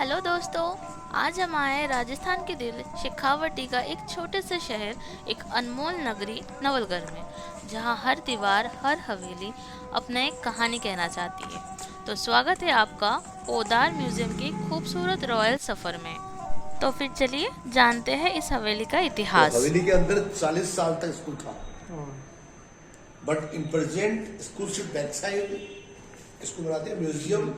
Hello दोस्तों। आज हम आए हैं राजस्थान के दिल शेखावटी का एक छोटे से शहर, एक अनमोल नगरी नवलगढ़ में, जहां हर दीवार, हर हवेली अपना एक कहानी कहना चाहती है। तो स्वागत है आपका पोदार म्यूजियम के खूबसूरत रॉयल सफर में। तो फिर चलिए जानते हैं इस हवेली का तो इतिहास। हवेली के अंदर 40 साल तक स्कूल था, बट इन प्रेजेंट स्कूल से बैक साइड इसको बनाते हैं म्यूजियम।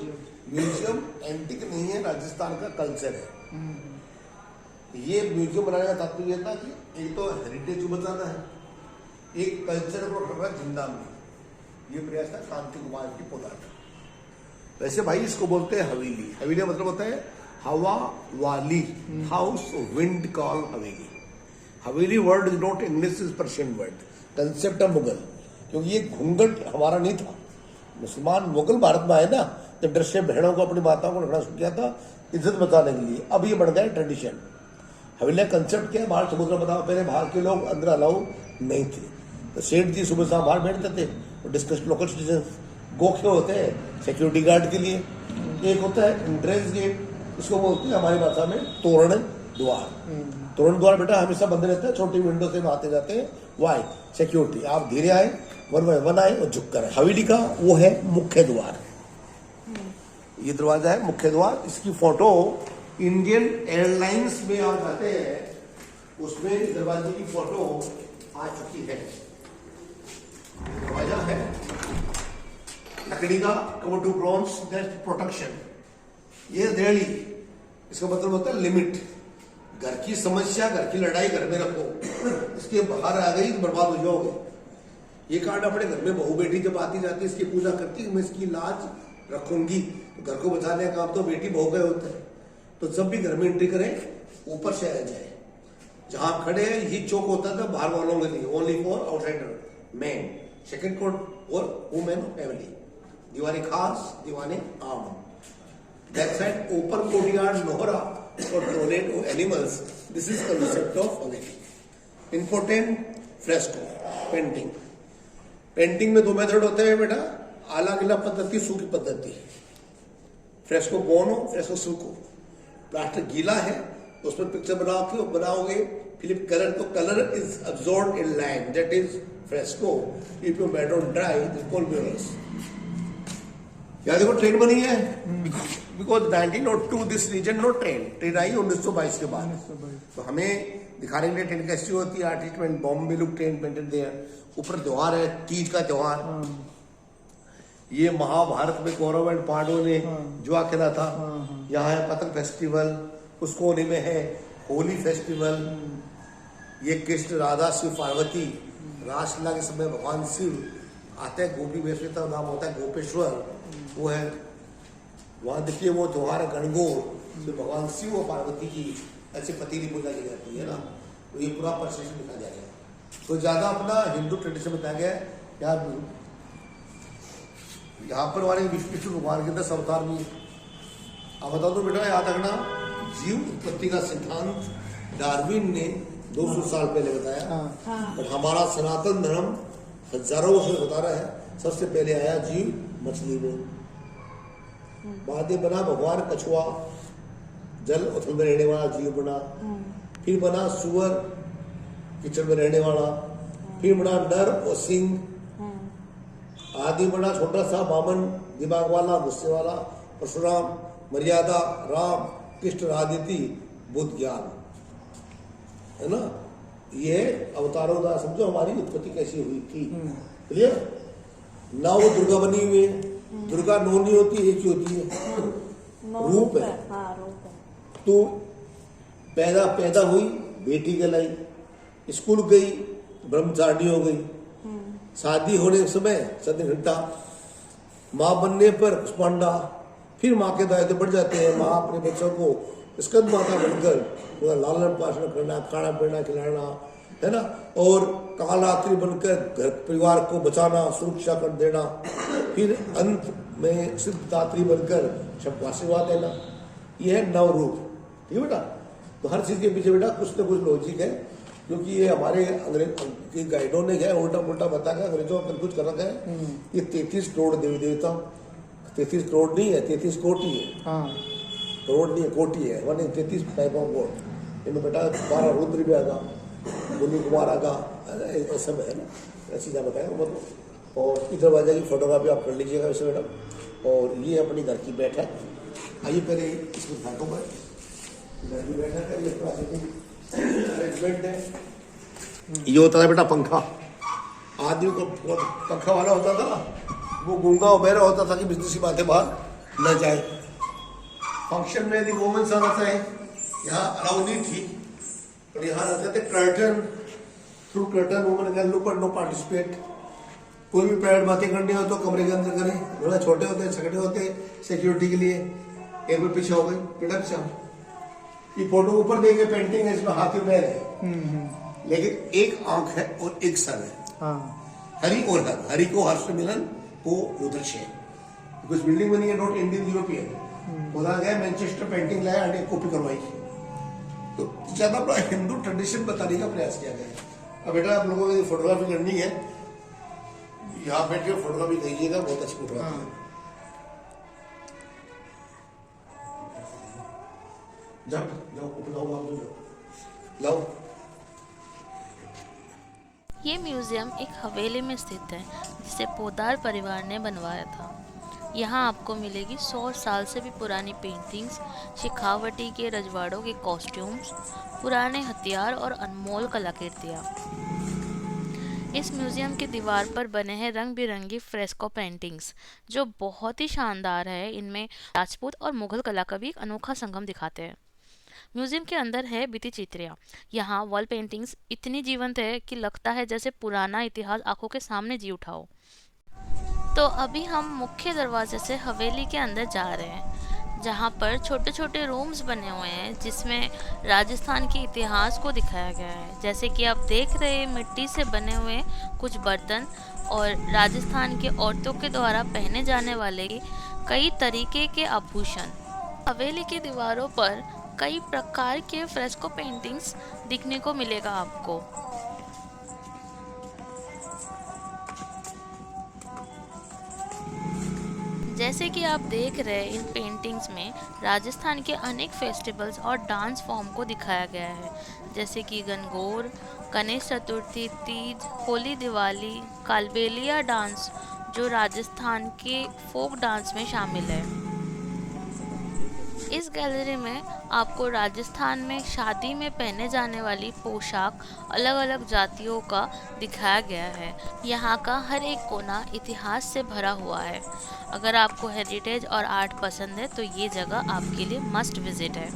म्यूजियम एंटिक नहीं है, राजस्थान का कल्चर है। ये म्यूजियम बनाने का तात्पर्य था कि एक तो हेरिटेज को बचाना है, एक कल्चर को रखना जिंदा में। ये प्रयास था कांति कुमार की पोदार का। वैसे भाई इसको बोलते हैं हवेली। हवेली का मतलब होता है हवा वाली, house wind call Haveli. Haveli word is not English, is Persian word, concept of Mughal. क्योंकि ये घूंघट हमारा नहीं था। मुसलमान मुगल भारत में आए ना, तो डर से बहनों को, अपनी माताओं को रखना शुरू किया था इज्जत बचाने के लिए। अब ये बन गया ट्रेडिशन। हवेली का कंसेप्ट क्या है? बाहर समुद्र बताओ, पहले बाहर के लोग अंदर अलाउ नहीं थे, तो सेठ जी सुबह शाम बाहर बैठते थे और डिस्कस लोकल सिटीजन। गोखे होते हैं सिक्योरिटी गार्ड के लिए, एक होता है एंट्रेंस गेट, इसको बोलते हैं हमारी भाषा में तोरण द्वार। तोरण द्वार बेटा हमेशा बंद रहता है, छोटी विंडो से आते जाते हैं। वाई सिक्योरिटी, आप धीरे आए, वन बाय वन आए और झुक कर आए। हवेली का वो है मुख्य द्वार। ये दरवाजा है मुख्य द्वार। इसकी फोटो इंडियन एयरलाइंस में आप जाते हैं, उसमें इस दरवाजे की फोटो आ चुकी है। दरवाजा है लकड़ी का, cover to bronze, that protection. ये रेडी, इसका मतलब होता है लिमिट। घर की समस्या, घर की लड़ाई घर में रखो, इसके बाहर आ गई तो बर्बाद हो जाओगे। ये कार्ड अपने घर में बहू बेटी जब आती जाती है, इसकी पूजा करती है, मैं इसकी लाज रखूंगी। तो घर को बचाने का काम तो बेटी बहू का होता है। तो जब भी घर में एंट्री करें, ऊपर से आ जाए। जहां खड़े हैं ये चौक होता था बाहर वालों के लिए, only for outsider man. Second code और वुमेन फैमिली। दीवानी खास, दीवानी आम। That side open courtyard, nohra for toilet or animals. This is the concept of hवेली. Important fresco painting. Painting में दो मेथड होते हैं बेटा, आला गिला पद्धति, सूखी पद्धति। फ्रेस्को बोनो, फ्रेस्को सूखो। प्लास्टर गीला है, उसमें पिक्चर बनाओगे फिलिप कलर, तो colour is absorbed in line, that is fresco. If you made on dry, it called murals. यहाँ देखो ट्रेन बनी है, because 1902 this region not train I 1922 के बाद। तो हमें दिखाने के लिए ट्रेन कैसी होती है, आर्टिस्टमेंट Bombay look train painted there. ऊपर त्योहार है, तीज का त्योहार। ये महाभारत में कौरव एंड पांडवों ने जुआ खेला था। यहाँ है पतंग फेस्टिवल, उस कोने में है होली फेस्टिवल। ये कृष्ण राधा शिव पार्वती रासलीला के समय भगवान शिव आते हैं, गोपी वेश का नाम होता है गोपेश्वर, वो है। वहां देखिए वो त्योहार गणगौर, जो भगवान शिव और पार्वती की ऐसी पतीली पूजा की जाती है ना। तो ये पूरा प्रोसेस दिखा दिया गया। तो ज्यादा अपना हिंदू ट्रेडिशन बताया गया है। यहाँ पर हमारे विष्णु भगवान के 10 अवतार भी। अब बता दो बेटा, याद रखना, जीव उत्पत्ति का सिद्धांत डार्विन ने 200 साल पहले बताया, बट हमारा सनातन धर्म हजारों वर्ष बता रहा है। सबसे पहले आया जीव मछली में, बाद में बना भगवान कछुआ, जल उथल में रहने वाला जीव बना। फिर बना सुअर, कीचड़ में रहने वाला। फिर बना नर और सिंह। आदि बना छोटा सा बामन, दिमाग वाला, गुस्से वाला। परशुराम, मर्यादा, राम, कृष्ण, आदिति, बुद्ध, ज्ञान, है ना। ये अवतारों का समझो हमारी उत्पत्ति कैसी हुई थी। क्लियर? ना वो दुर्गा बनी हुई है। दुर्गा नौ नहीं होती, एक ही होती है, रूप है। तो पैदा हुई, बेटी कहलाई। स्कूल गई, ब्रह्मचारिणी हो गई। शादी होने के समय सती घंटा। माँ बनने पर कुष्मांडा। फिर माँ के दायित्व बढ़ जाते हैं। माँ अपने बच्चों को स्कंद माता बनकर पूरा लालन पालन करना, खाना पीना खिलाना, है ना। और कालरात्रि बनकर घर परिवार को बचाना, सुरक्षा कर देना। फिर अंत में सिद्धदात्री बनकर सबको आशीर्वाद देना। यह है नवरूप। ठीक है बेटा। तो हर चीज के पीछे बेटा कुछ न कुछ लॉजिक है, क्योंकि ये हमारे अंग्रेज के गाइडों ने क्या उल्टा पुल्टा बता के अंग्रेजों को कुछ कर रखा है। ये 33 करोड़ देवी देवता, 33 करोड़ नहीं है, 33 कोटि है। करोड़ नहीं है, कोटि है, 133 टाइप ऑफ गोड। इनमें बेटा 12 रुद्र भी आगा, मुनि कुमार आगा, ऐसा है ना, ऐसी चीज़ें बताएं मतलब। और इधर बाजा की फोटोग्राफी आप कर लीजिएगा वैसे मैडम। और ये अपनी घर की बैठक, आइए पहले इसमें बैठो मैं, घर की बैठक है, ये अरेंजमेंट है। ये होता था बेटा पंखा, आदमी को पंखा वाला होता था, वो गूंगा और बहरा होता था कि बिजनेस की बातें बाहर न जाए। फंक्शन में यदि वोमेंस आना चाहे यहाँ अलाउ नहीं थी, पर यहाँ रहते थे curtain, through curtain women can look but no participate. कोई भी प्राइवेट बातें करनी हो तो कमरे के अंदर करें, थोड़ा छोटे होते छकटे होते सिक्योरिटी के लिए। एक बार पीछे हो गई, बेटा पीछे आओ। ये फोटो ऊपर देंगे, पेंटिंग है, इसमें हाथी पैर है, लेकिन एक आंख है और एक सर है। हरि और हर, हरि को हर्ष मिलन को रुद्रश है। कुछ बिल्डिंग बनी है नॉट इंडियन यूरोपियन, बोला गया मैनचेस्टर पेंटिंग लाया और एक कॉपी करवाई। तो ज्यादा बड़ा हिंदू ट्रेडिशन बताने का प्रयास किया गया। अब बेटा आप लोगों को फोटोग्राफी करनी है, यहाँ बैठ के फोटोग्राफी कीजिएगा, बहुत अच्छी फोटोग्राफी है। लाओ। ये म्यूजियम एक हवेली में स्थित है जिसे पोदार परिवार ने बनवाया था। यहाँ आपको मिलेगी 100 साल से भी पुरानी पेंटिंग्स, शेखावटी के रजवाड़ों के कॉस्ट्यूम्स, पुराने हथियार और अनमोल कलाकृतियाँ। इस म्यूजियम की दीवार पर बने हैं रंग बिरंगी फ्रेस्को पेंटिंग्स जो बहुत ही शानदार है। इनमें राजपूत और मुगल कला का भी एक अनोखा संगम दिखाते हैं। म्यूजियम के अंदर है भित्ति चित्रियाँ। यहाँ वॉल पेंटिंग्स इतनी जीवंत है कि लगता है जैसे पुराना इतिहास आंखों के सामने जी उठा हो। तो अभी हम मुख्य दरवाजे से हवेली के अंदर जा रहे हैं, जहाँ पर छोटे छोटे रूम्स बने हुए हैं जिसमें राजस्थान के इतिहास को दिखाया गया है। जैसे कि आप देख रहे हैं, मिट्टी से बने हुए कुछ बर्तन और राजस्थान के औरतों के द्वारा पहने जाने वाले कई तरीके के आभूषण। हवेली की दीवारों पर कई प्रकार के फ्रेस्को पेंटिंग्स दिखने को मिलेगा आपको। जैसे कि आप देख रहे हैं, इन पेंटिंग्स में राजस्थान के अनेक फेस्टिवल्स और डांस फॉर्म को दिखाया गया है, जैसे कि गणगौर, गणेश चतुर्थी, तीज, होली, दिवाली, कालबेलिया डांस जो राजस्थान के फोक डांस में शामिल है। इस गैलरी में आपको राजस्थान में शादी में पहने जाने वाली पोशाक अलग अलग जातियों का दिखाया गया है। यहाँ का हर एक कोना इतिहास से भरा हुआ है। अगर आपको हेरिटेज और आर्ट पसंद है तो ये जगह आपके लिए मस्ट विजिट है।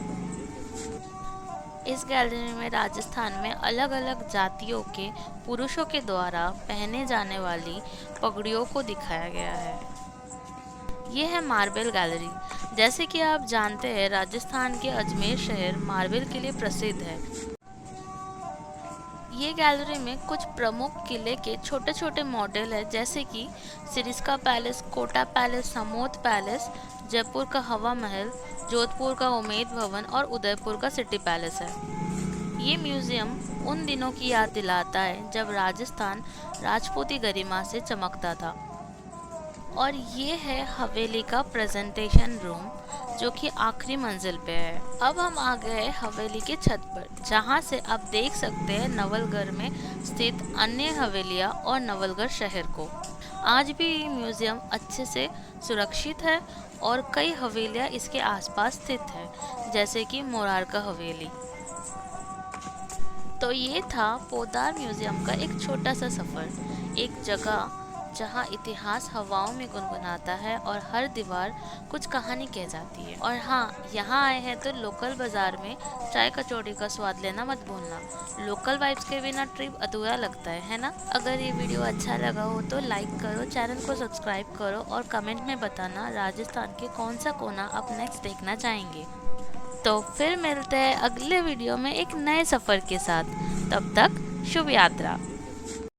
इस गैलरी में राजस्थान में अलग अलग जातियों के पुरुषों के द्वारा पहने जाने वाली पगड़ियों को दिखाया गया है। ये है मार्बल गैलरी। जैसे कि आप जानते हैं, राजस्थान के अजमेर शहर मार्बल के लिए प्रसिद्ध है। ये गैलरी में कुछ प्रमुख किले के छोटे छोटे मॉडल है, जैसे कि Sariska palace, Kota palace, Samode palace, Jaipur का हवा महल, जोधपुर का उमेद भवन और उदयपुर का सिटी पैलेस है। ये म्यूजियम उन दिनों की याद दिलाता है जब राजस्थान राजपूती गरिमा से चमकता था। और ये है हवेली का प्रेजेंटेशन रूम जो कि आखिरी मंजिल पे है। अब हम आ गए हवेली के छत पर, जहाँ से आप देख सकते हैं नवलगढ़ में स्थित अन्य हवेलियाँ और नवलगढ़ शहर को। आज भी ये म्यूजियम अच्छे से सुरक्षित है और कई हवेलियाँ इसके आसपास स्थित है, जैसे कि मोरारका हवेली। तो ये था पोदार म्यूजियम का एक छोटा सा सफ़र, एक जगह जहाँ इतिहास हवाओं में गुनगुनाता है और हर दीवार कुछ कहानी कह जाती है। और हाँ, यहाँ आए हैं तो लोकल बाज़ार में चाय कचौड़ी का स्वाद लेना मत भूलना। लोकल वाइब्स के बिना ट्रिप अधूरा लगता है ना। अगर ये वीडियो अच्छा लगा हो तो लाइक करो, चैनल को सब्सक्राइब करो और कमेंट में बताना राजस्थान के कौन सा कोना आप नेक्स्ट देखना चाहेंगे। तो फिर मिलते हैं अगले वीडियो में एक नए सफ़र के साथ। तब तक शुभ यात्रा।